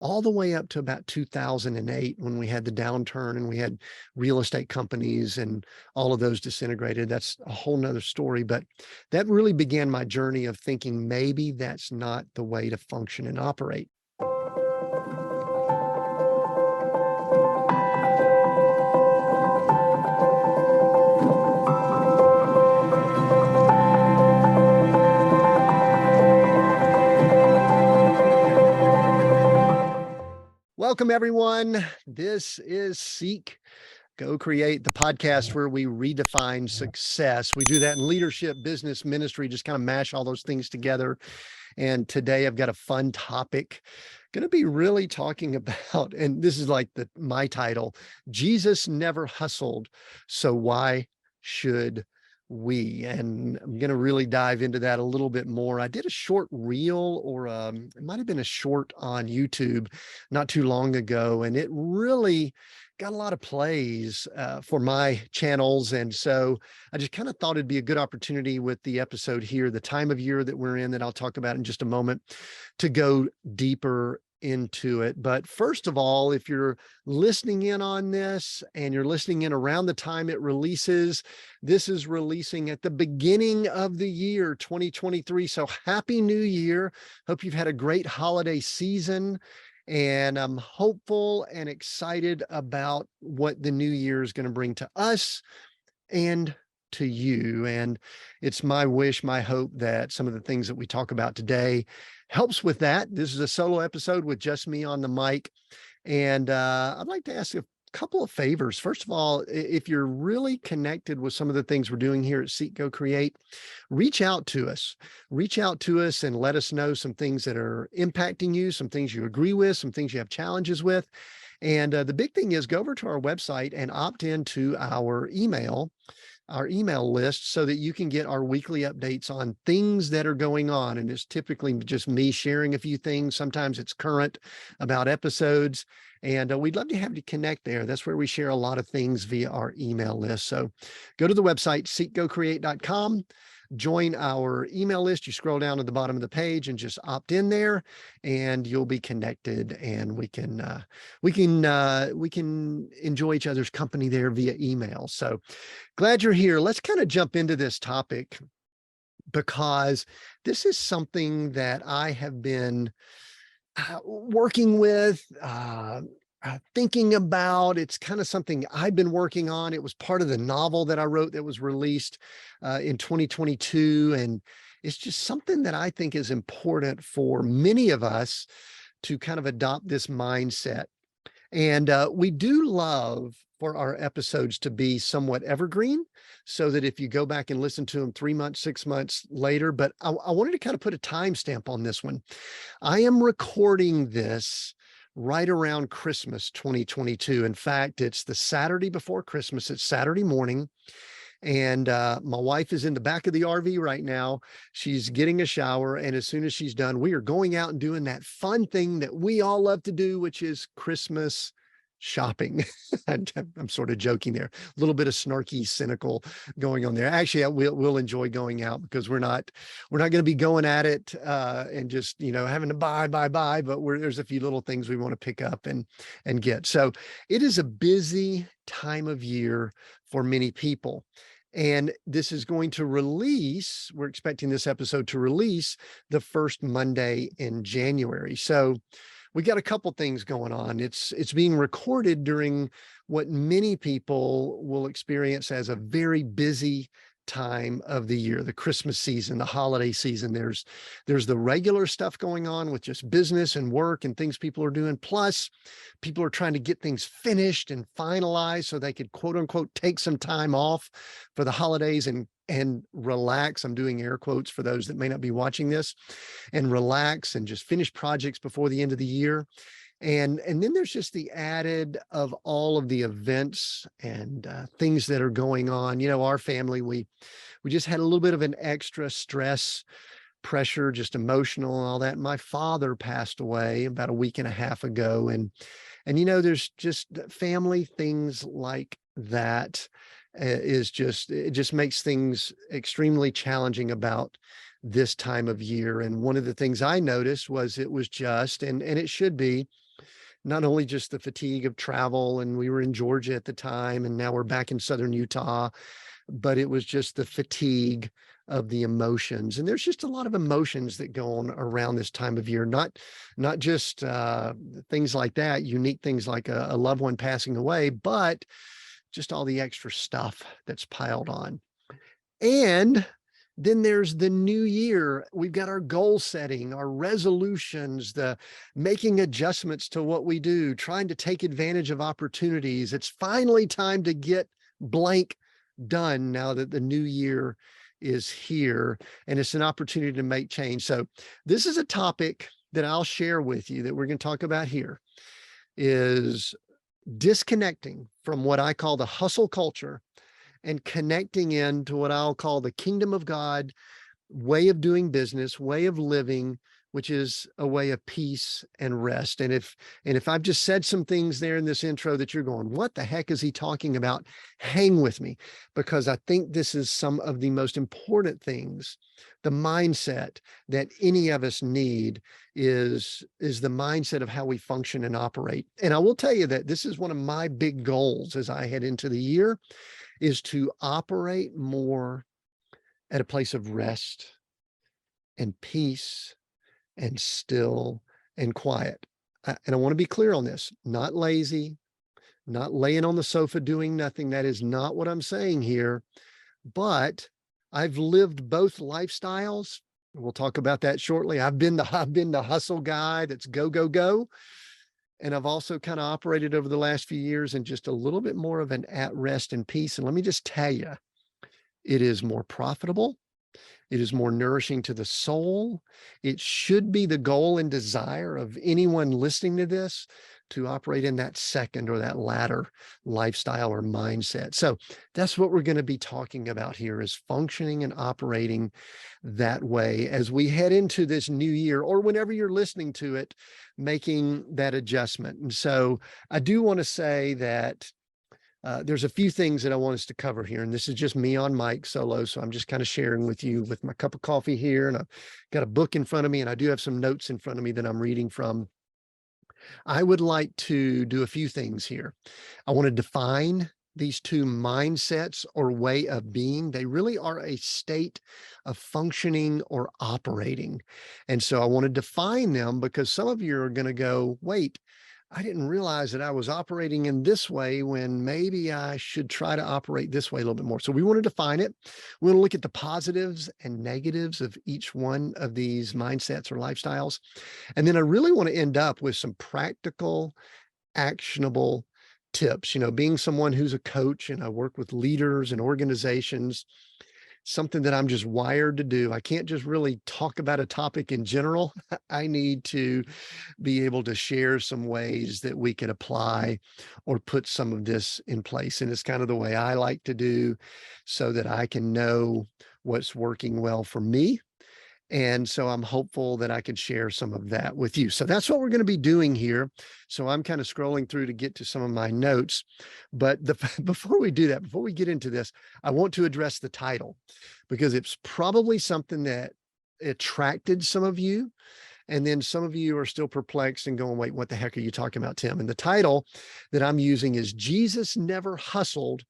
all the way up to about 2008 when we had the downturn and we had real estate companies and all of those disintegrated. That's a whole nother story. But that really began my journey of thinking maybe that's not the way to function and operate. Welcome, everyone. This is Seek, Go Create, the podcast where we redefine success. We do that in leadership, business, ministry, just kind of mash all those things together. And today I've got a fun topic. Going to be really talking about, and this is like my title, Jesus never hustled, so why should we? And I'm going to really dive into that a little bit more. I did a short reel, or it might have been a short on YouTube not too long ago, and it really got a lot of plays for my channels. And so I just kind of thought it'd be a good opportunity with the episode here, the time of year that we're in, that I'll talk about in just a moment, to go deeper into it. But first of all, if you're listening in on this and you're listening in around the time it releases, this is releasing at the beginning of the year 2023. So happy new year. Hope you've had a great holiday season. And I'm hopeful and excited about what the new year is going to bring to us and to you. And it's my wish, my hope that some of the things that we talk about today helps with that. This is a solo episode with just me on the mic. And I'd like to ask a couple of favors. First of all, if you're really connected with some of the things we're doing here at Seek, Go Create, reach out to us. Reach out to us and let us know some things that are impacting you, some things you agree with, some things you have challenges with. And the big thing is go over to our website and opt into our email list so that you can get our weekly updates on things that are going on. And it's typically just me sharing a few things. Sometimes it's current about episodes. And we'd love to have you connect there. That's where we share a lot of things via our email list. So go to the website, seekgocreate.com. Join our email list. You scroll down to the bottom of the page and just opt in there, and you'll be connected. And we can enjoy each other's company there via email. So glad you're here. Let's kind of jump into this topic, because this is something that I have been working with, thinking about. It's kind of something I've been working on. It was part of the novel that I wrote that was released in 2022. And it's just something that I think is important for many of us to kind of adopt this mindset. And we do love for our episodes to be somewhat evergreen, so that if you go back and listen to them 3 months, 6 months later, but I wanted to kind of put a timestamp on this one. I am recording this right around Christmas 2022. In fact, it's the Saturday before Christmas. It's Saturday morning. And my wife is in the back of the RV right now. She's getting a shower. And as soon as she's done, we are going out and doing that fun thing that we all love to do, which is Christmas shopping. I'm sort of joking there, a little bit of snarky, cynical going on there. Actually, we'll enjoy going out, because we're not going to be going at it and just, having to buy, but there's a few little things we want to pick up and get. So it is a busy time of year for many people. And this is going to release, we're expecting this episode to release the first Monday in January. So we got a couple things going on. It's being recorded during what many people will experience as a very busy time of the year, the Christmas season, the holiday season. There's the regular stuff going on with just business and work and things people are doing. Plus, people are trying to get things finished and finalized so they could, quote unquote, take some time off for the holidays and relax. I'm doing air quotes for those that may not be watching this, and relax and just finish projects before the end of the year. And then there's just the added of all of the events and things that are going on. Our family, we just had a little bit of an extra stress, pressure, just emotional and all that. My father passed away about a week and a half ago. And there's just family things like that it just makes things extremely challenging about this time of year. And one of the things I noticed was it was just, and it should be, not only just the fatigue of travel, and we were in Georgia at the time, and now we're back in Southern Utah, but it was just the fatigue of the emotions. And there's just a lot of emotions that go on around this time of year, not just things like that, unique things like a loved one passing away, but just all the extra stuff that's piled on. And then there's the new year. We've got our goal setting, our resolutions, the making adjustments to what we do, trying to take advantage of opportunities. It's finally time to get blank done now that the new year is here, and it's an opportunity to make change. So this is a topic that I'll share with you that we're going to talk about here, is disconnecting from what I call the hustle culture and connecting into what I'll call the kingdom of God way of doing business, way of living, which is a way of peace and rest. And if I've just said some things there in this intro that you're going, what the heck is he talking about? Hang with me, because I think this is some of the most important things. The mindset that any of us need is the mindset of how we function and operate. And I will tell you that this is one of my big goals as I head into the year, is to operate more at a place of rest and peace and still and quiet. And I want to be clear on this, not lazy, not laying on the sofa doing nothing. That is not what I'm saying here, but I've lived both lifestyles. We'll talk about that shortly. I've been the hustle guy that's go, go, go. And I've also kind of operated over the last few years in just a little bit more of an at rest and peace. And let me just tell you, it is more profitable. It is more nourishing to the soul. It should be the goal and desire of anyone listening to this to operate in that second or that latter lifestyle or mindset. So that's what we're going to be talking about here, is functioning and operating that way as we head into this new year, or whenever you're listening to it, making that adjustment. And so I do want to say that there's a few things that I want us to cover here, and this is just me on mic solo. So I'm just kind of sharing with you with my cup of coffee here, and I've got a book in front of me, and I do have some notes in front of me that I'm reading from. I would like to do a few things here. I want to define these two mindsets or way of being. They really are a state of functioning or operating. And so I want to define them, because some of you are going to go, wait, I didn't realize that I was operating in this way when maybe I should try to operate this way a little bit more. So we want to define it. We want to look at the positives and negatives of each one of these mindsets or lifestyles. And then I really want to end up with some practical, actionable tips. You know, being someone who's a coach and I work with leaders and organizations, something that I'm just wired to do. I can't just really talk about a topic in general. I need to be able to share some ways that we could apply or put some of this in place. And it's kind of the way I like to do, so that I can know what's working well for me. And so I'm hopeful that I can share some of that with you. So that's what we're going to be doing here. So I'm kind of scrolling through to get to some of my notes. But before we do that, before we get into this, I want to address the title, because it's probably something that attracted some of you. And then some of you are still perplexed and going, wait, what the heck are you talking about, Tim? And the title that I'm using is Jesus Never Hustled.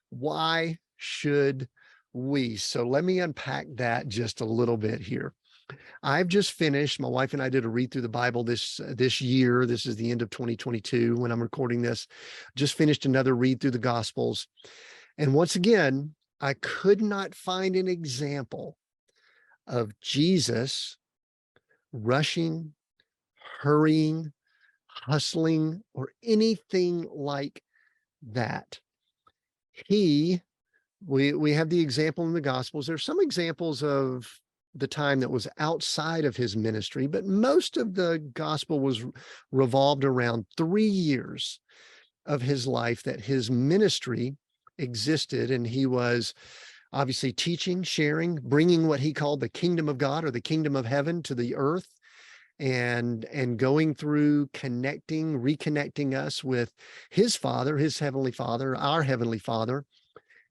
Why should we? So let me unpack that just a little bit here. I've just finished, my wife and I did a read through the Bible this year. This is the end of 2022 when I'm recording this. Just finished another read through the Gospels. And once again, I could not find an example of Jesus rushing, hurrying, hustling, or anything like that. We have the example in the Gospels. There's some examples of the time that was outside of his ministry, but most of the gospel was revolved around 3 years of his life that his ministry existed. And he was obviously teaching, sharing, bringing what he called the kingdom of God or the kingdom of heaven to the earth, and going through connecting, reconnecting us with his Father, his heavenly Father, our heavenly Father.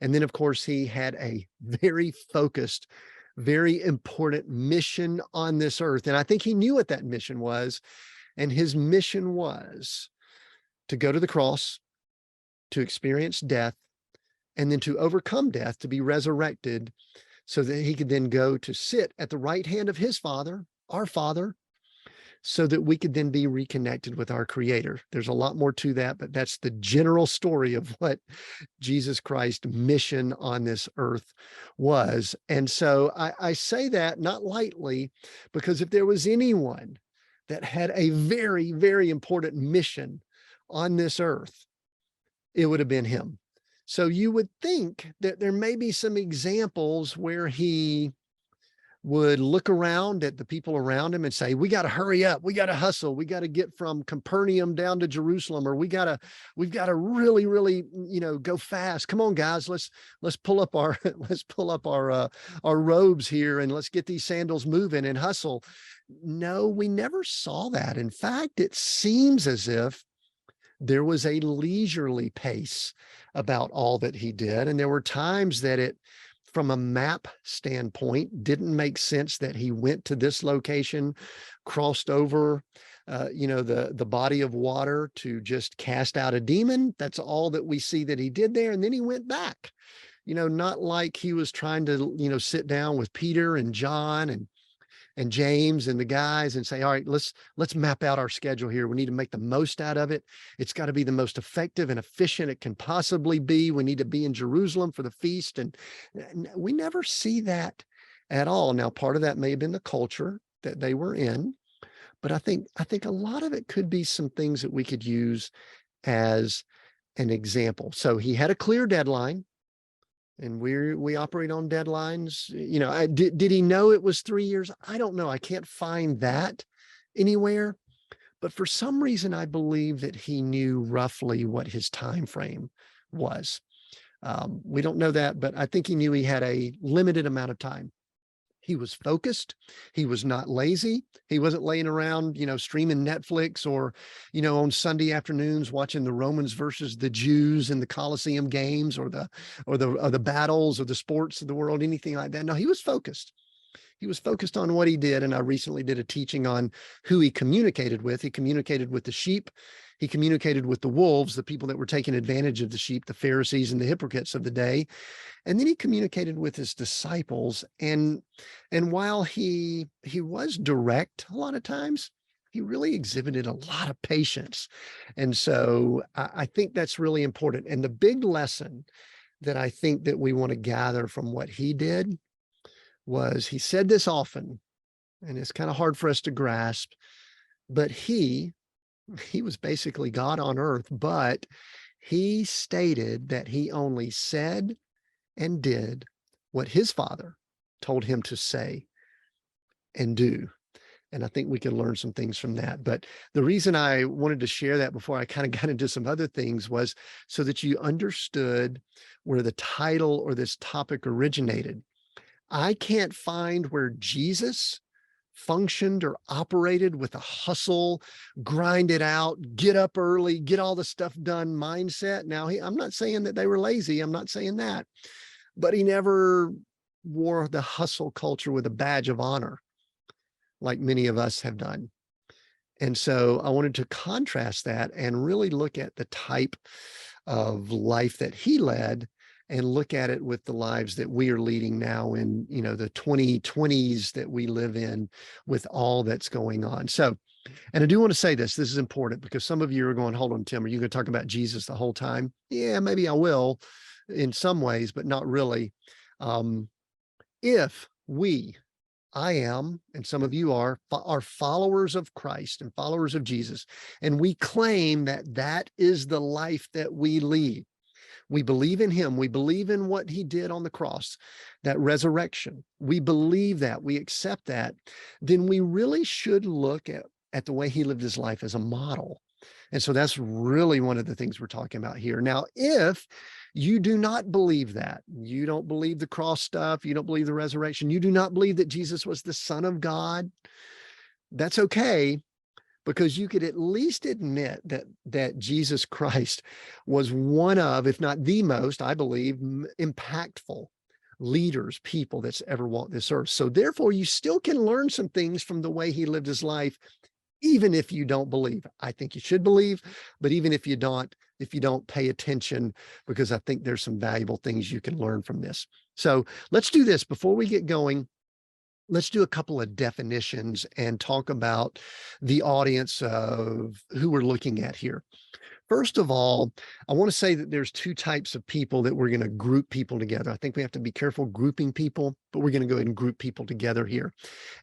And then, of course, he had a very focused, very important mission on this earth. And I think he knew what that mission was. And his mission was to go to the cross, to experience death, and then to overcome death, to be resurrected, so that he could then go to sit at the right hand of his Father, our Father, so that we could then be reconnected with our Creator. There's a lot more to that, but that's the general story of what Jesus Christ's mission on this earth was. And so I say that not lightly, because if there was anyone that had a very, very important mission on this earth, it would have been him. So you would think that there may be some examples where he would look around at the people around him and say, we got to hurry up. We got to hustle. We got to get from Capernaum down to Jerusalem, or we've got to really, really, go fast. Come on, guys, let's pull up our, our robes here, and let's get these sandals moving and hustle. No, we never saw that. In fact, it seems as if there was a leisurely pace about all that he did. And there were times that it, from a map standpoint, didn't make sense that he went to this location, crossed over, the body of water to just cast out a demon. That's all that we see that he did there. And then he went back, not like he was trying to, sit down with Peter and John and James and the guys and say, all right, let's map out our schedule here. We need to make the most out of it. It's got to be the most effective and efficient it can possibly be. We need to be in Jerusalem for the feast. And we never see that at all. Now, part of that may have been the culture that they were in, but I think a lot of it could be some things that we could use as an example. So he had a clear deadline. And we operate on deadlines. Did he know it was 3 years? I don't know. I can't find that anywhere. But for some reason, I believe that he knew roughly what his time frame was. We don't know that, but I think he knew he had a limited amount of time. He was focused. He was not lazy. He wasn't laying around, streaming Netflix or, on Sunday afternoons watching the Romans versus the Jews in the Colosseum games or the battles or the sports of the world, anything like that. No, he was focused. He was focused on what he did. And I recently did a teaching on who he communicated with. He communicated with the sheep. He communicated with the wolves, the people that were taking advantage of the sheep, the Pharisees and the hypocrites of the day. And then he communicated with his disciples. And while he was direct a lot of times, he really exhibited a lot of patience. And so I think that's really important. And the big lesson that I think that we want to gather from what he did was, he said this often, and it's kind of hard for us to grasp, but he was basically God on earth, but he stated that he only said and did what his Father told him to say and do. And I think we can learn some things from that. But the reason I wanted to share that before I kind of got into some other things was so that you understood where the title or this topic originated. I can't find where Jesus functioned or operated with a hustle, grind it out, get up early, get all the stuff done mindset. Now, I'm not saying that they were lazy. I'm not saying that, but he never wore the hustle culture with a badge of honor like many of us have done. And so I wanted to contrast that and really look at the type of life that he led and look at it with the lives that we are leading now in, the 2020s that we live in with all that's going on. So, and I do want to say this is important, because some of you are going, hold on, Tim, are you going to talk about Jesus the whole time? Yeah, maybe I will in some ways, but not really. If I am, and some of you are followers of Christ and followers of Jesus, and we claim that that is the life that we lead. We believe in him. We believe in what he did on the cross, that resurrection. We believe that, we accept that. Then we really should look at the way he lived his life as a model. And so that's really one of the things we're talking about here. Now, if you do not believe that, you don't believe the cross stuff, you don't believe the resurrection, you do not believe that Jesus was the Son of God, that's okay. Because you could at least admit that Jesus Christ was one of, if not the most, I believe, impactful leaders, people that's ever walked this earth. So therefore, you still can learn some things from the way he lived his life, even if you don't believe. I think you should believe, but even if you don't pay attention, because I think there's some valuable things you can learn from this. So let's do this before we get going. Let's do a couple of definitions and talk about the audience of who we're looking at here. First of all, I want to say that there's two types of people that we're going to group people together. I think we have to be careful grouping people, but we're going to go ahead and group people together here.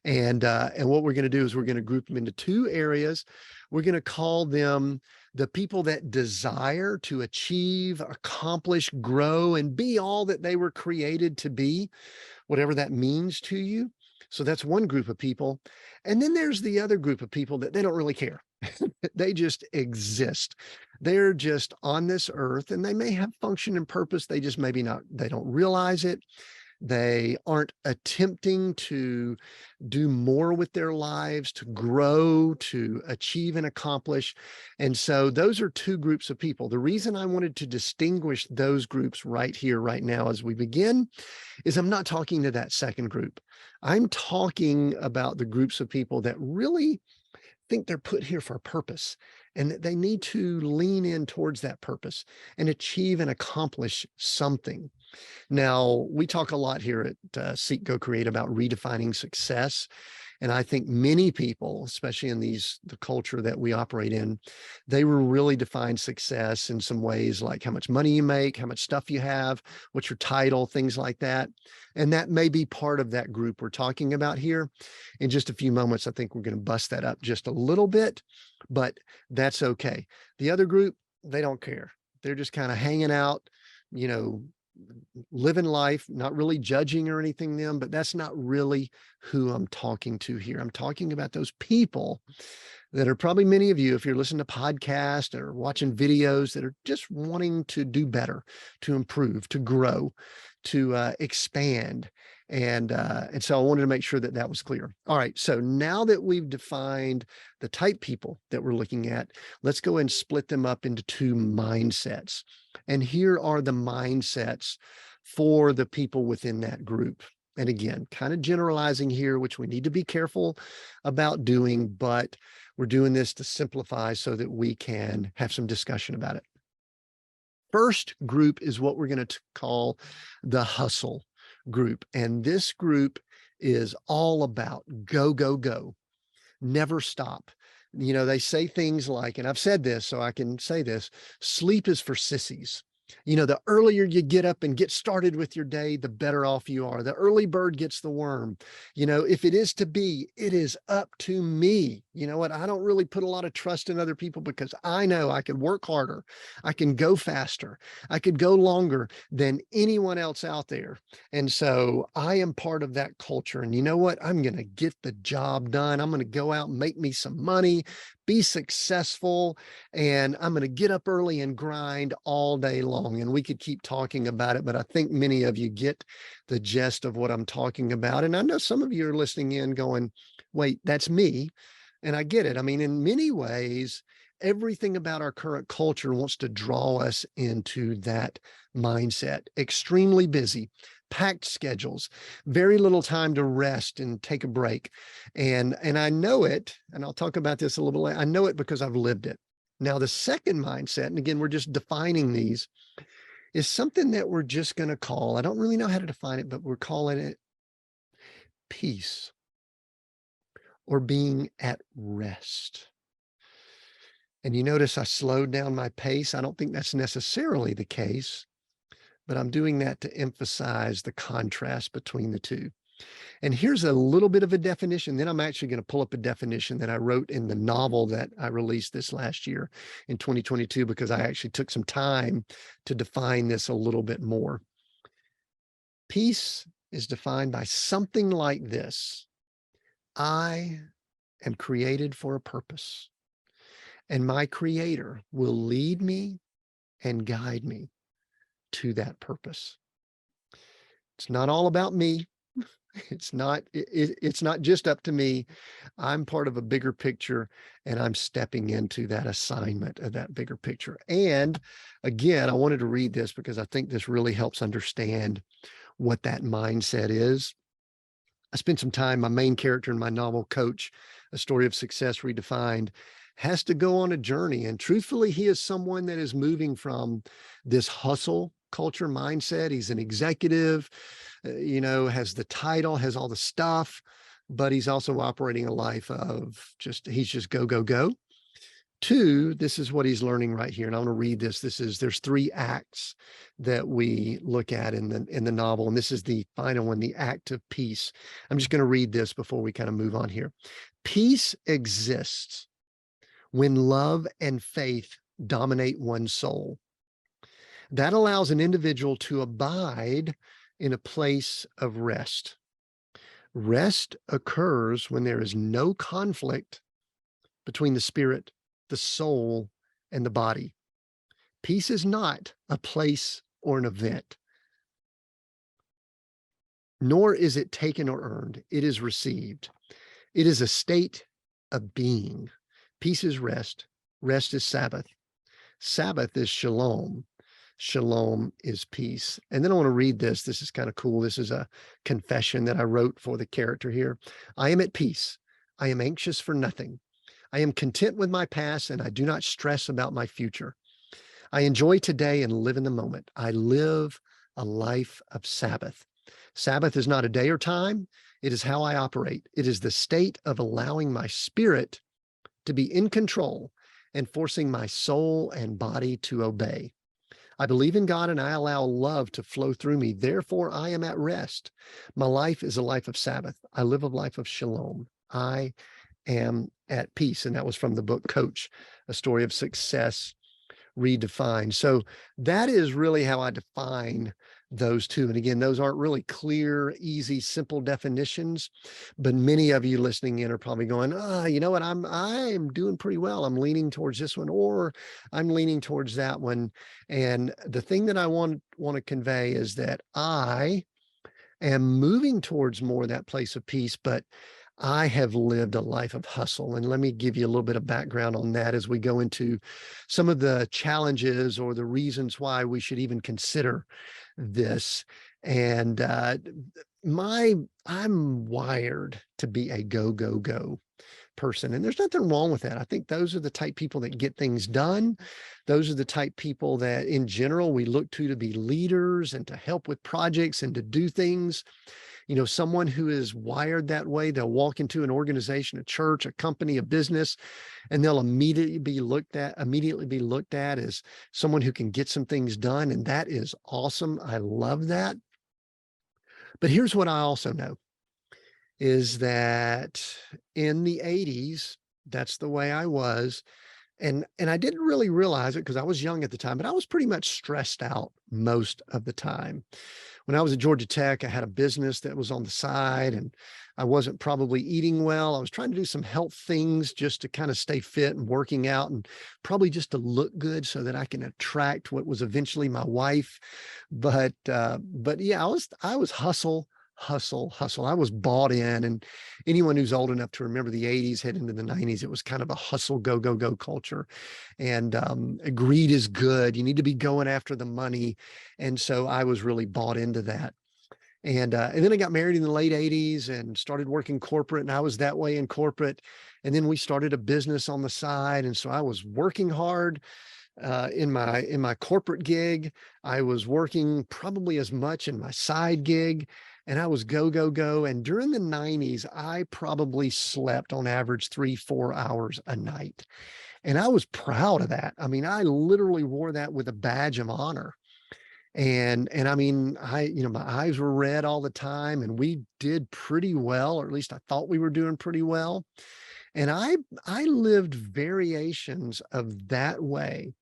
And what we're going to do is we're going to group them into two areas. We're going to call them the people that desire to achieve, accomplish, grow, and be all that they were created to be, whatever that means to you. So that's one group of people. And then there's the other group of people that they don't really care. They just exist. They're just on this earth, and they may have function and purpose. They just maybe not, they don't realize it. They aren't attempting to do more with their lives, to grow, to achieve and accomplish. And so those are two groups of people. The reason I wanted to distinguish those groups right here, right now, as we begin, is I'm not talking to that second group. I'm talking about the groups of people that really think they're put here for a purpose, and that they need to lean in towards that purpose and achieve and accomplish something. Now, we talk a lot here at Seek, Go, Create about redefining success. And I think many people, especially in the culture that we operate in, they will really define success in some ways, like how much money you make, how much stuff you have, what's your title, things like that. And that may be part of that group we're talking about here. In just a few moments, I think we're going to bust that up just a little bit, but that's okay. The other group, they don't care. They're just kind of hanging out, you know, living life, not really judging or anything them, but that's not really who I'm talking to here. I'm talking about those people that are probably many of you, if you're listening to podcasts or watching videos, that are just wanting to do better, to improve, to grow, to expand. And so I wanted to make sure that that was clear. All right. So now that we've defined the type people that we're looking at, let's go and split them up into two mindsets. And here are the mindsets for the people within that group. And again, kind of generalizing here, which we need to be careful about doing, but we're doing this to simplify so that we can have some discussion about it. First group is what we're going to call the hustle group. And this group is all about go, go, go, never stop. You know, they say things like, and I've said this, so I can say this, sleep is for sissies. You know, the earlier you get up and get started with your day, the better off you are. The early bird gets the worm. You know, if it is to be, it is up to me. You know what? I don't really put a lot of trust in other people, because I know I can work harder. I can go faster. I could go longer than anyone else out there. And so I am part of that culture. And you know what? I'm going to get the job done. I'm going to go out and make me some money, be successful, and I'm going to get up early and grind all day long. And we could keep talking about it, but I think many of you get the gist of what I'm talking about. And I know some of you are listening in going, wait, that's me. And I get it. I mean, in many ways, everything about our current culture wants to draw us into that mindset. Extremely busy, packed schedules, very little time to rest and take a break. And I know it, and I'll talk about this a little bit later. I know it because I've lived it. Now, the second mindset, and again, we're just defining these, is something that we're just going to call, I don't really know how to define it, but we're calling it peace, or being at rest. And you notice I slowed down my pace. I don't think that's necessarily the case, but I'm doing that to emphasize the contrast between the two. And here's a little bit of a definition. Then I'm actually going to pull up a definition that I wrote in the novel that I released this last year in 2022, because I actually took some time to define this a little bit more. Peace is defined by something like this: I am created for a purpose, and my Creator will lead me and guide me to that purpose. It's not all about me. It's not just up to me. I'm part of a bigger picture, and I'm stepping into that assignment of that bigger picture. And again, I wanted to read this because I think this really helps understand what that mindset is. I spent some time, my main character in my novel, Coach, A Story of Success Redefined, has to go on a journey. And truthfully, he is someone that is moving from this hustle culture mindset. He's an executive, has the title, has all the stuff, but he's also operating a life of he's just go, go, go. Two, this is what he's learning right here. And I want to read this. There's 3 acts that we look at in the novel. And this is the final one, the act of peace. I'm just going to read this before we kind of move on here. Peace exists when love and faith dominate one's soul. That allows an individual to abide in a place of rest. Rest occurs when there is no conflict between the spirit, the soul, and the body. Peace is not a place or an event, nor is it taken or earned. It is received. It is a state of being. Peace is rest. Rest is Sabbath. Sabbath is shalom. Shalom is peace. And then I want to read this. This is kind of cool. This is a confession that I wrote for the character here. I am at peace. I am anxious for nothing. I am content with my past, and I do not stress about my future. I enjoy today and live in the moment. I live a life of Sabbath. Sabbath is not a day or time. It is how I operate. It is the state of allowing my spirit to be in control and forcing my soul and body to obey. I believe in God and I allow love to flow through me. Therefore, I am at rest. My life is a life of Sabbath. I live a life of shalom. I am at peace. And that was from the book Coach, A Story of Success Redefined. So that is really how I define those two. And again, those aren't really clear, easy, simple definitions, but many of you listening in are probably going, you know what, I'm doing pretty well. I'm leaning towards this one, or I'm leaning towards that one. And the thing that I want to convey is that I am moving towards more of that place of peace, but I have lived a life of hustle. And let me give you a little bit of background on that as we go into some of the challenges or the reasons why we should even consider this. And I'm wired to be a go, go, go person. And there's nothing wrong with that. I think those are the type people that get things done. Those are the type people that in general we look to be leaders and to help with projects and to do things. Someone who is wired that way, they'll walk into an organization, a church, a company, a business, and they'll immediately be looked at as someone who can get some things done. And that is awesome. I love that. But here's what I also know is that in the 80s, that's the way I was. And I didn't really realize it because I was young at the time, but I was pretty much stressed out most of the time. When I was at Georgia Tech, I had a business that was on the side and I wasn't probably eating well. I was trying to do some health things just to kind of stay fit and working out and probably just to look good so that I can attract what was eventually my wife. But yeah, I was hustle. I was bought in, and anyone who's old enough to remember the 80s, head into the 90s, it was kind of a hustle, go, go, go culture. And greed is good. You need to be going after the money. And so I was really bought into that. And then I got married in the late 80s and started working corporate, and I was that way in corporate. And then we started a business on the side. And so I was working hard in my corporate gig. I was working probably as much in my side gig, and I was go, go, go. And during the 90s, I probably slept on average 3-4 hours a night. And I was proud of that. I mean, I literally wore that with a badge of honor. And I mean, my eyes were red all the time, and we did pretty well, or at least I thought we were doing pretty well. And I lived variations of that way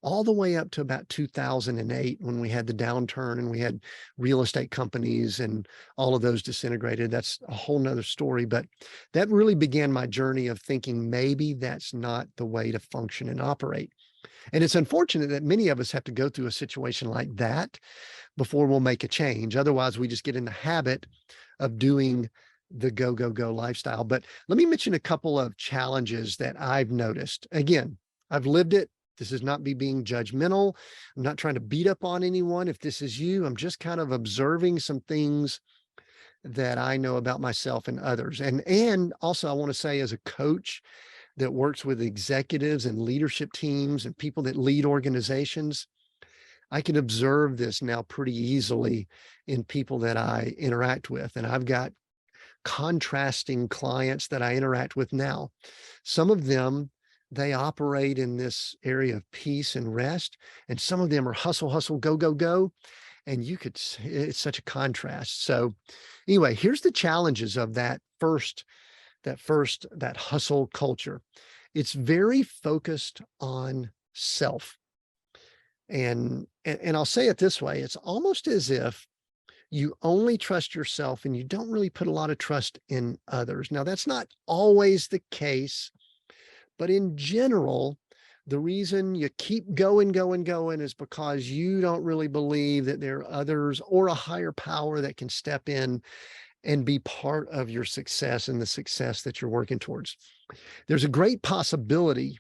all the way up to about 2008 when we had the downturn and we had real estate companies and all of those disintegrated. That's a whole nother story, but that really began my journey of thinking maybe that's not the way to function and operate. And it's unfortunate that many of us have to go through a situation like that before we'll make a change. Otherwise, we just get in the habit of doing the go, go, go lifestyle. But let me mention a couple of challenges that I've noticed. Again, I've lived it. This is not me being judgmental. I'm not trying to beat up on anyone. If this is you, I'm just kind of observing some things that I know about myself and others. And also I want to say, as a coach that works with executives and leadership teams and people that lead organizations, I can observe this now pretty easily in people that I interact with. And I've got contrasting clients that I interact with now. Some of them, they operate in this area of peace and rest, and some of them are hustle, hustle, go, go, go. And it's such a contrast. So anyway, here's the challenges of that hustle culture. It's very focused on self. And I'll say it this way, it's almost as if you only trust yourself and you don't really put a lot of trust in others. Now, that's not always the case, but in general, the reason you keep going, going, going is because you don't really believe that there are others or a higher power that can step in and be part of your success and the success that you're working towards. There's a great possibility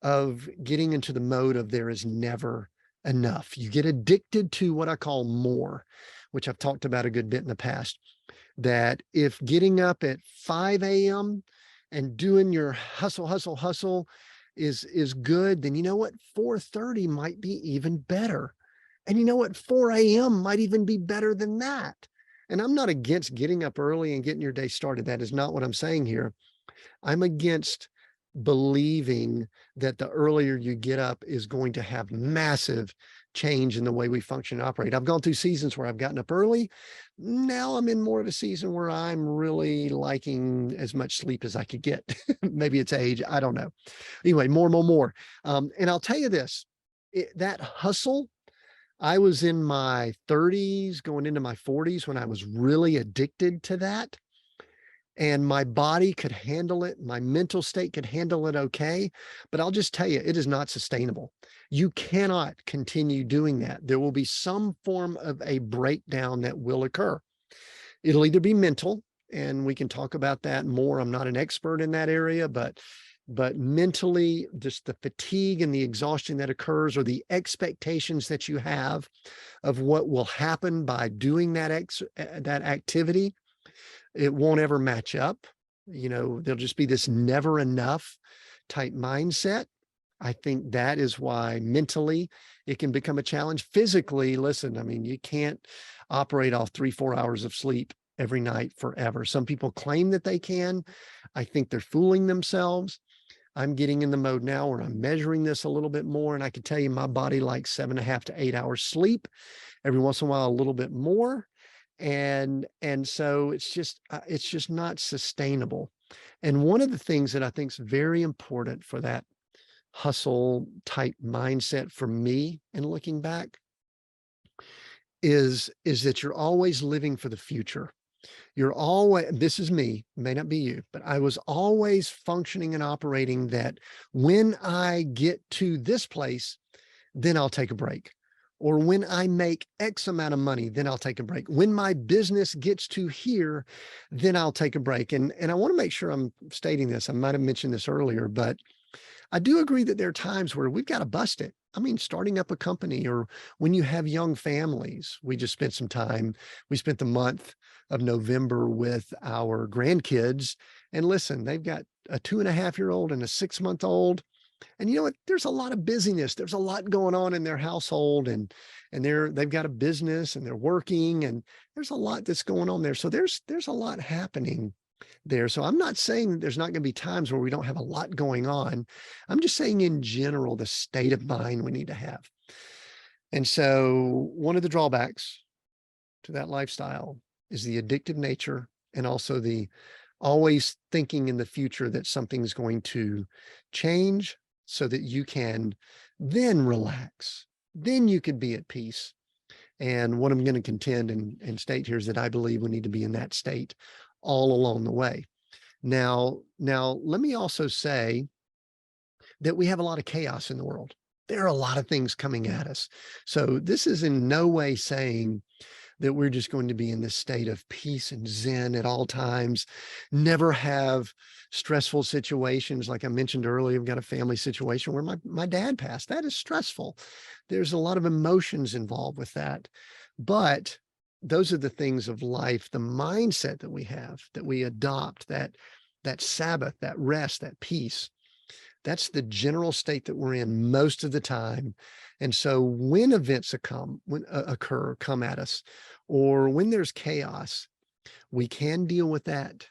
of getting into the mode of there is never enough. You get addicted to what I call more, which I've talked about a good bit in the past, that if getting up at 5 a.m. and doing your hustle, hustle, hustle is good, then you know what? 4:30 might be even better. And you know what? 4 a.m. might even be better than that. And I'm not against getting up early and getting your day started. That is not what I'm saying here. I'm against believing that the earlier you get up is going to have massive change in the way we function and operate. I've gone through seasons where I've gotten up early. Now I'm in more of a season where I'm really liking as much sleep as I could get. Maybe it's age, I don't know. Anyway, more. And I'll tell you this, that hustle, I was in my 30s, going into my 40s when I was really addicted to that. And my body could handle it. My mental state could handle it okay. But I'll just tell you, it is not sustainable. You cannot continue doing that. There will be some form of a breakdown that will occur. It'll either be mental, and we can talk about that more. I'm not an expert in that area, but mentally, just the fatigue and the exhaustion that occurs, or the expectations that you have of what will happen by doing that activity, it won't ever match up. There'll just be this never enough type mindset. I think that is why mentally it can become a challenge. Physically, listen, I mean, you can't operate off 3-4 hours of sleep every night forever. Some people claim that they can. I think they're fooling themselves. I'm getting in the mode now where I'm measuring this a little bit more. And I can tell you my body likes 7.5 to 8 hours sleep, every once in a while, a little bit more. And so it's just not sustainable. And one of the things that I think is very important for that hustle type mindset for me, and looking back, is that you're always living for the future. You're always, this is me, may not be you, but I was always functioning and operating that when I get to this place, then I'll take a break. Or when I make X amount of money, then I'll take a break. When my business gets to here, then I'll take a break. And I want to make sure I'm stating this. I might have mentioned this earlier, but I do agree that there are times where we've got to bust it. I mean, starting up a company, or when you have young families. We just spent some time. We spent the month of November with our grandkids. And listen, they've got a 2.5-year-old and a 6-month-old. And you know what? There's a lot of busyness. There's a lot going on in their household, and they've got a business and they're working, and there's a lot that's going on there. So there's a lot happening there. So I'm not saying that there's not going to be times where we don't have a lot going on. I'm just saying in general, the state of mind we need to have. And so one of the drawbacks to that lifestyle is the addictive nature, and also the always thinking in the future that something's going to change so that you can then relax. Then you could be at peace. And what I'm going to contend and state here is that I believe we need to be in that state all along the way. Now, let me also say that we have a lot of chaos in the world. There are a lot of things coming at us. So this is in no way saying that we're just going to be in this state of peace and zen at all times, never have stressful situations. Like I mentioned earlier, I've got a family situation where my dad passed. That is stressful. There's a lot of emotions involved with that. But those are the things of life, the mindset that we have, that we adopt, that Sabbath, that rest, that peace. That's the general state that we're in most of the time. And so when events occur, come at us, or when there's chaos, we can deal with that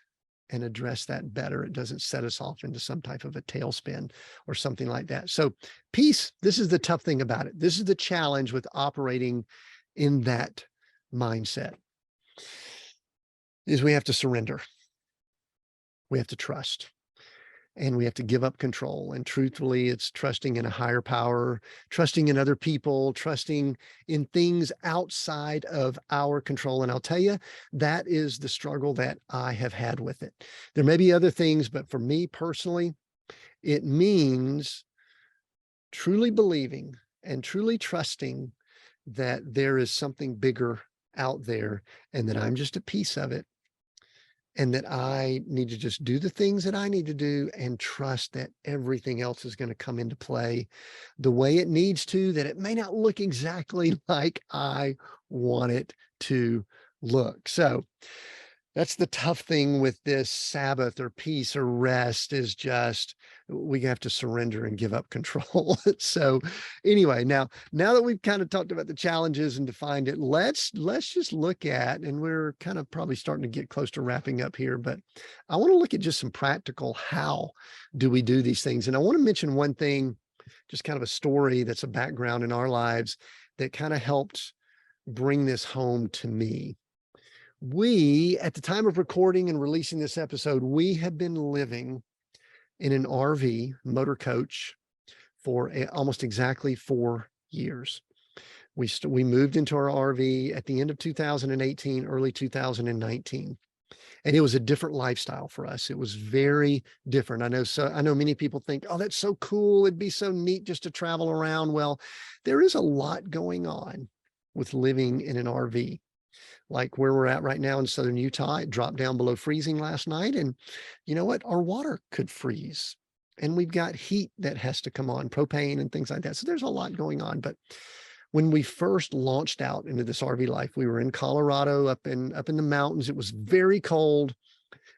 and address that better. It doesn't set us off into some type of a tailspin or something like that. So peace, this is the tough thing about it. This is the challenge with operating in that mindset, is we have to surrender. We have to trust. And we have to give up control. And truthfully, it's trusting in a higher power, trusting in other people, trusting in things outside of our control. And I'll tell you, that is the struggle that I have had with it. There may be other things, but for me personally, it means truly believing and truly trusting that there is something bigger out there and that I'm just a piece of it, and that I need to just do the things that I need to do and trust that everything else is going to come into play the way it needs to, that it may not look exactly like I want it to look. So that's the tough thing with this Sabbath or peace or rest, is just we have to surrender and give up control. So anyway, now that we've kind of talked about the challenges and defined it, let's just look at, and we're kind of probably starting to get close to wrapping up here, but I want to look at just some practical, how do we do these things? And I want to mention one thing, just kind of a story that's a background in our lives that kind of helped bring this home to me. We, at the time of recording and releasing this episode, we have been living in an RV motor coach for almost exactly 4 years. We moved into our RV at the end of 2018, early 2019. And it was a different lifestyle for us. It was very different. I know many people think, oh, that's so cool. It'd be so neat just to travel around. Well, there is a lot going on with living in an RV. Like where we're at right now in southern Utah, it dropped down below freezing last night. And you know what? Our water could freeze. And we've got heat that has to come on, propane and things like that. So there's a lot going on. But when we first launched out into this RV life, we were in Colorado, up in the mountains. It was very cold.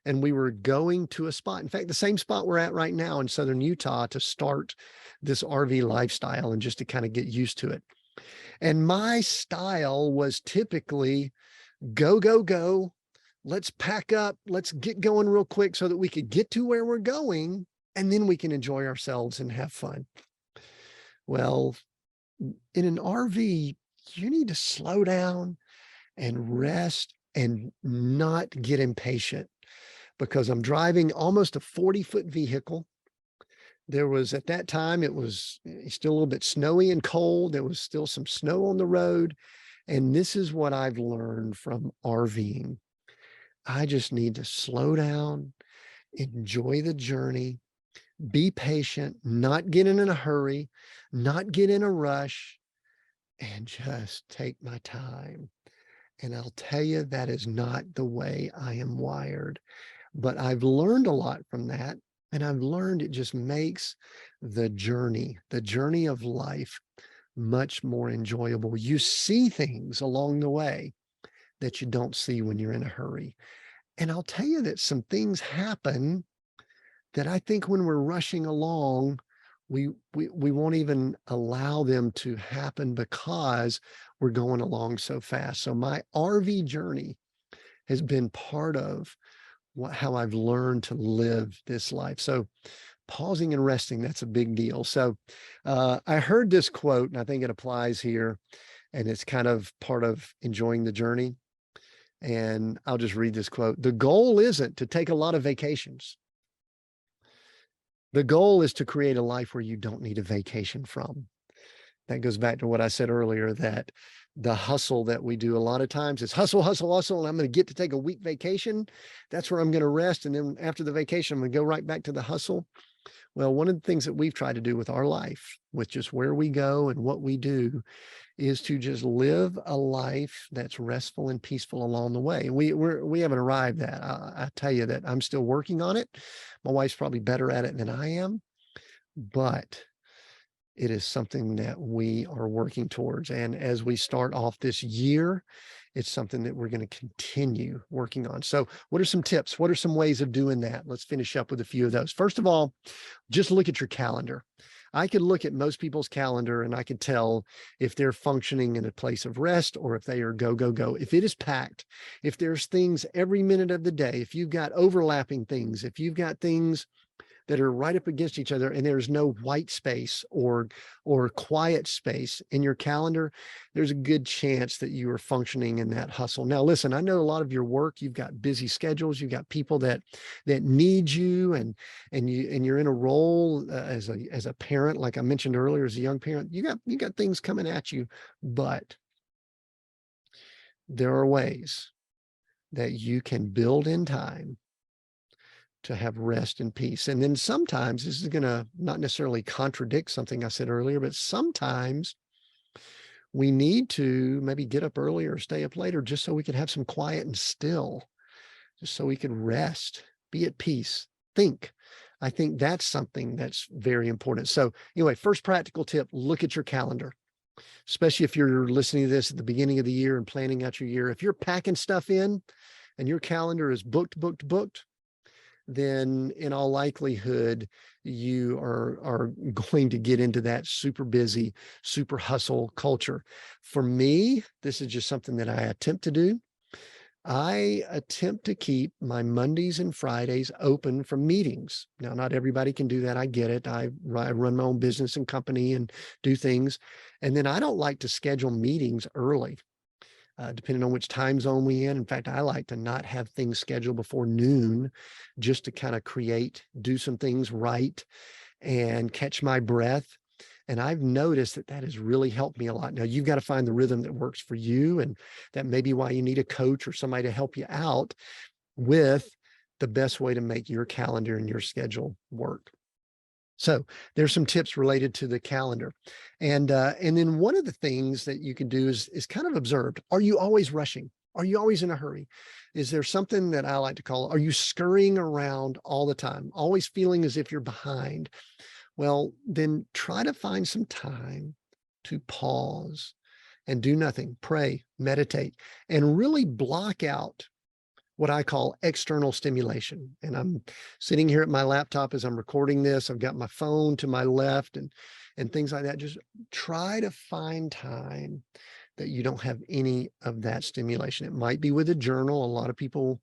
And we were going to a spot, in fact, the same spot we're at right now in southern Utah, to start this RV lifestyle and just to kind of get used to it. And my style was typically go, go, go. Let's pack up. Let's get going real quick so that we could get to where we're going, and then we can enjoy ourselves and have fun. Well, in an RV, you need to slow down and rest and not get impatient, because I'm driving almost a 40-foot vehicle. There was, at that time, it was still a little bit snowy and cold. There was still some snow on the road. And this is what I've learned from RVing. I just need to slow down, enjoy the journey, be patient, not get in a hurry, not get in a rush, and just take my time. And I'll tell you, that is not the way I am wired. But I've learned a lot from that. And I've learned it just makes the journey of life, much more enjoyable. You see things along the way that you don't see when you're in a hurry. And I'll tell you that some things happen that I think when we're rushing along, we won't even allow them to happen because we're going along so fast. So my RV journey has been part of how I've learned to live this life. So pausing and resting, that's a big deal. So I heard this quote, and I think it applies here, and it's kind of part of enjoying the journey. And I'll just read this quote. The goal isn't to take a lot of vacations. The goal is to create a life where you don't need a vacation from. That goes back to what I said earlier, that the hustle that we do a lot of times is hustle, hustle, hustle. And I'm going to get to take a week vacation. That's where I'm going to rest. And then after the vacation, I'm going to go right back to the hustle. Well, one of the things that we've tried to do with our life, with just where we go and what we do, is to just live a life that's restful and peaceful along the way. We haven't arrived at. I tell you that I'm still working on it. My wife's probably better at it than I am, but It is something that we are working towards. And as we start off this year, it's something that we're going to continue working on. So what are some tips? What are some ways of doing that? Let's finish up with a few of those. First of all, just look at your calendar. I could look at most people's calendar and I could tell if they're functioning in a place of rest or if they are go, go, go. If it is packed, if there's things every minute of the day, if you've got overlapping things, if you've got things that are right up against each other and there's no white space or quiet space in your calendar, there's a good chance that you are functioning in that hustle. Now, listen, I know a lot of your work, you've got busy schedules, you've got people that need you, and you're in a role as a parent, like I mentioned earlier, as a young parent, you got things coming at you, but there are ways that you can build in time to have rest and peace. And then sometimes, this is going to not necessarily contradict something I said earlier, but sometimes we need to maybe get up earlier or stay up later just so we can have some quiet and still, just so we can rest, be at peace, think. I think that's something that's very important. So anyway, first practical tip, look at your calendar, especially if you're listening to this at the beginning of the year and planning out your year. If you're packing stuff in and your calendar is booked, then in all likelihood, you are going to get into that super busy, super hustle culture. For me, this is just something that I attempt to do. I attempt to keep my Mondays and Fridays open for meetings. Now, not everybody can do that. I get it. I run my own business and company and do things. And then I don't like to schedule meetings early. Depending on which time zone we in. In fact, I like to not have things scheduled before noon just to kind of do some things right and catch my breath. And I've noticed that that has really helped me a lot. Now, you've got to find the rhythm that works for you. And that may be why you need a coach or somebody to help you out with the best way to make your calendar and your schedule work. So there's some tips related to the calendar. And then one of the things that you can do is kind of observed. Are you always rushing? Are you always in a hurry? Is there something that I like to call, are you scurrying around all the time, always feeling as if you're behind? Well, then try to find some time to pause and do nothing, pray, meditate, and really block out what I call external stimulation. And I'm sitting here at my laptop as I'm recording this. I've got my phone to my left and things like that. Just try to find time that you don't have any of that stimulation. It might be with a journal. A lot of people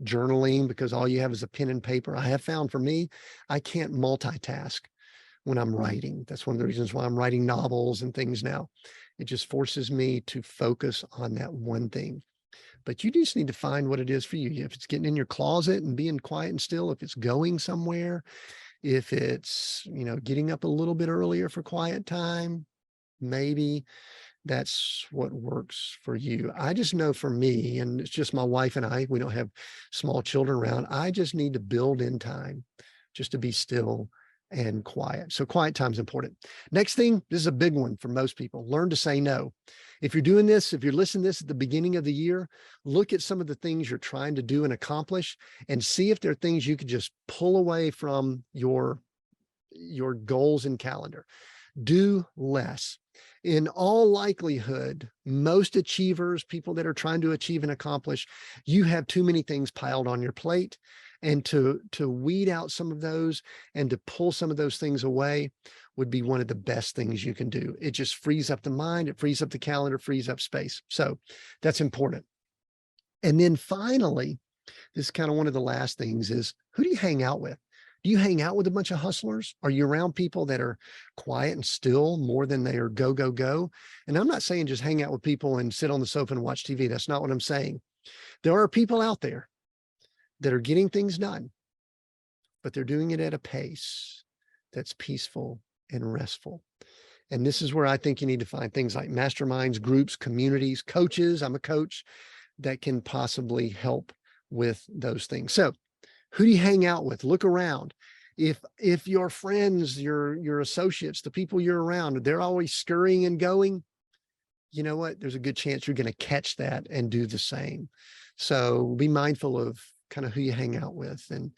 journaling because all you have is a pen and paper. I have found for me, I can't multitask when I'm writing. That's one of the reasons why I'm writing novels and things now. It just forces me to focus on that one thing. But you just need to find what it is for you. If it's getting in your closet and being quiet and still, if it's going somewhere, if it's, getting up a little bit earlier for quiet time, maybe that's what works for you. I just know for me, and it's just my wife and I, we don't have small children around. I just need to build in time just to be still and quiet. So quiet time is important. Next thing, this is a big one for most people. Learn to say no. If you're doing this, if you're listening to this at the beginning of the year, look at some of the things you're trying to do and accomplish and see if there are things you could just pull away from your goals and calendar. Do less. In all likelihood, most achievers, people that are trying to achieve and accomplish, you have too many things piled on your plate. And to weed out some of those and to pull some of those things away would be one of the best things you can do. It just frees up the mind, it frees up the calendar, frees up space. So that's important. And then finally, this is kind of one of the last things is, who do you hang out with? Do you hang out with a bunch of hustlers? Are you around people that are quiet and still more than they are go, go, go? And I'm not saying just hang out with people and sit on the sofa and watch TV. That's not what I'm saying. There are people out there that are getting things done, but they're doing it at a pace that's peaceful and restful. And this is where I think you need to find things like masterminds, groups, communities, coaches. I'm a coach that can possibly help with those things. So who do you hang out with? Look around. If your friends, your associates, the people you're around, they're always scurrying and going, you know what? There's a good chance you're going to catch that and do the same. So be mindful of kind of who you hang out with and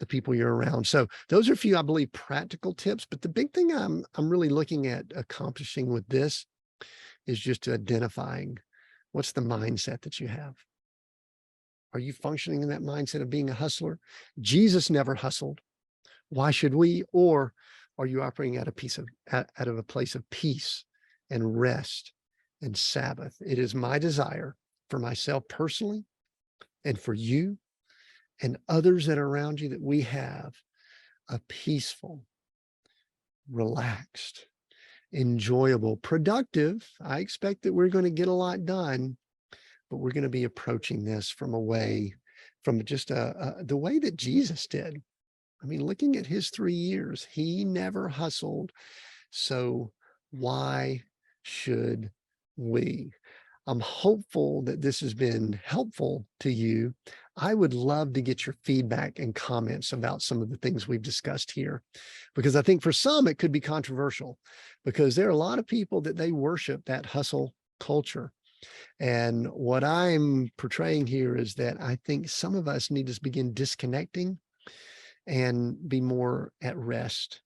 the people you're around. So those are a few, I believe, practical tips. But the big thing I'm really looking at accomplishing with this is just identifying what's the mindset that you have. Are you functioning in that mindset of being a hustler? Jesus never hustled. Why should we? Or are you operating out of a place of peace and rest and Sabbath? It is my desire for myself personally and for you and others that are around you that we have a peaceful, relaxed, enjoyable, productive. I expect that we're going to get a lot done, but we're going to be approaching this from just the way that Jesus did. I mean, looking at his 3 years, he never hustled. So why should we? I'm hopeful that this has been helpful to you. I would love to get your feedback and comments about some of the things we've discussed here, because I think for some it could be controversial, because there are a lot of people that they worship that hustle culture. And what I'm portraying here is that I think some of us need to begin disconnecting and be more at rest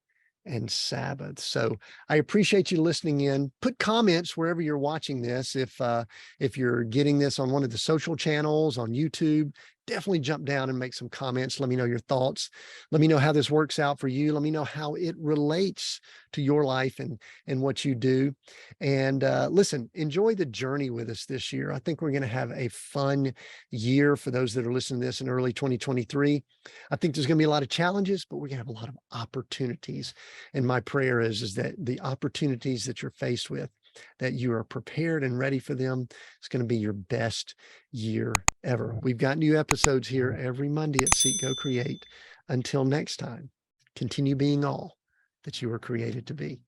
and Sabbath. So I appreciate you listening in. Put comments wherever you're watching this. If you're getting this on one of the social channels on YouTube, definitely jump down and make some comments. Let me know your thoughts. Let me know how this works out for you. Let me know how it relates to your life and what you do. And listen, enjoy the journey with us this year. I think we're going to have a fun year for those that are listening to this in early 2023. I think there's going to be a lot of challenges, but we're going to have a lot of opportunities. And my prayer is that the opportunities that you're faced with, that you are prepared and ready for them. It's going to be your best year ever. We've got new episodes here every Monday at Seek Go Create. Until next time, continue being all that you were created to be.